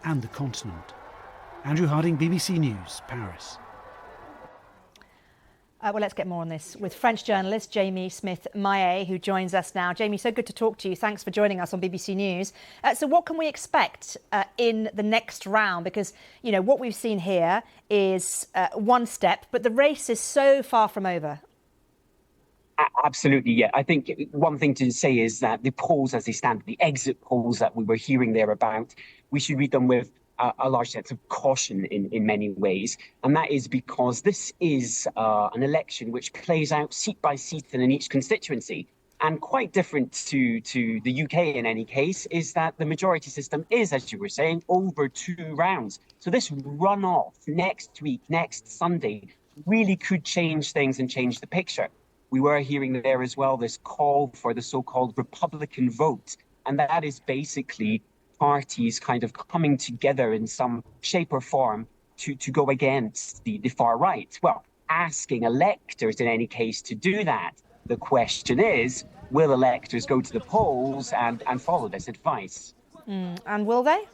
and the continent. Andrew Harding, BBC News, Paris. Well, let's get more on this with French journalist Jamie Smith-Maillet, who joins us now. Jamie, so good to talk to you. Thanks for joining us on BBC News. So what can we expect in the next round? Because, you know, what we've seen here is one step, but the race is so far from over. Absolutely, yeah. I think one thing to say is that the polls as they stand, the exit polls that we were hearing there about, we should read them with a large sense of caution in many ways. And that is because this is an election which plays out seat by seat in each constituency. And quite different to the UK in any case, is that the majority system is, as you were saying, over 2 rounds. So this runoff next week, next Sunday, really could change things and change the picture. We were hearing there as well this call for the so-called Republican vote. And that is basically parties kind of coming together in some shape or form to go against the far right. Well, asking electors in any case to do that. The question is, will electors go to the polls and follow this advice? And will they?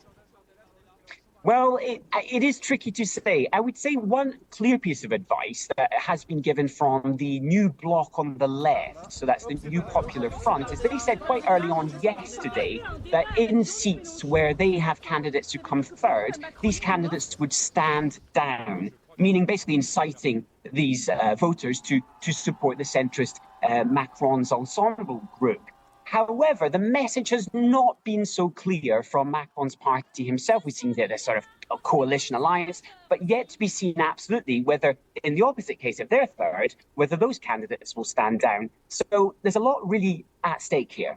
Well, it is tricky to say. I would say one clear piece of advice that has been given from the new bloc on the left, so that's the New Popular Front, is they said quite early on yesterday that in seats where they have candidates who come third, these candidates would stand down, meaning basically inciting these voters to support the centrist Macron's ensemble group. However, the message has not been so clear from Macron's party himself. We've seen there this sort of a coalition alliance, but yet to be seen absolutely whether, in the opposite case, if they're third, whether those candidates will stand down. So there's a lot really at stake here.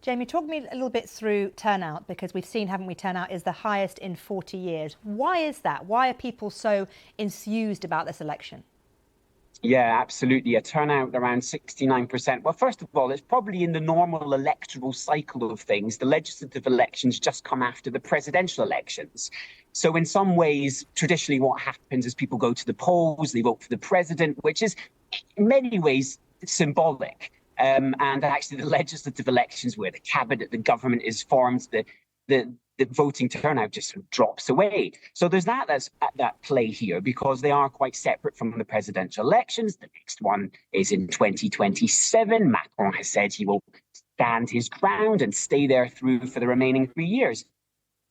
Jamie, talk me a little bit through turnout, because we've seen, haven't we, turnout is the highest in 40 years. Why is that? Why are people so enthused about this election? Yeah, absolutely. A turnout around 69%. Well, first of all, it's probably in the normal electoral cycle of things. The legislative elections just come after the presidential elections. So in some ways, traditionally what happens is people go to the polls, they vote for the president, which is in many ways symbolic. And actually the legislative elections where the cabinet, the government is formed, the voting turnout just sort of drops away. So there's that's at play here, because they are quite separate from the presidential elections. The next one is in 2027. Macron has said he will stand his ground and stay there through for the remaining 3 years.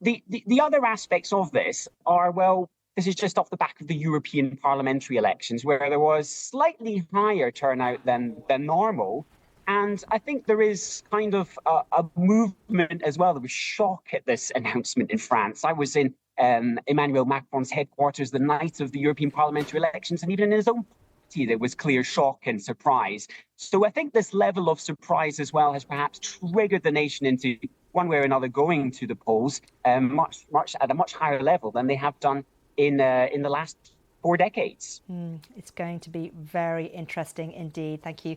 The other aspects of this are, well, this is just off the back of the European parliamentary elections, where there was slightly higher turnout than normal. And I think there is kind of a movement as well. There was shock at this announcement in France. I was in Emmanuel Macron's headquarters the night of the European parliamentary elections, and even in his own party, there was clear shock and surprise. So I think this level of surprise as well has perhaps triggered the nation into, one way or another, going to the polls much at a much higher level than they have done in the last 4 decades. It's going to be very interesting indeed. Thank you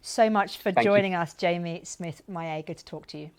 so much for joining us, Jamie Smith-Maillet. Good to talk to you.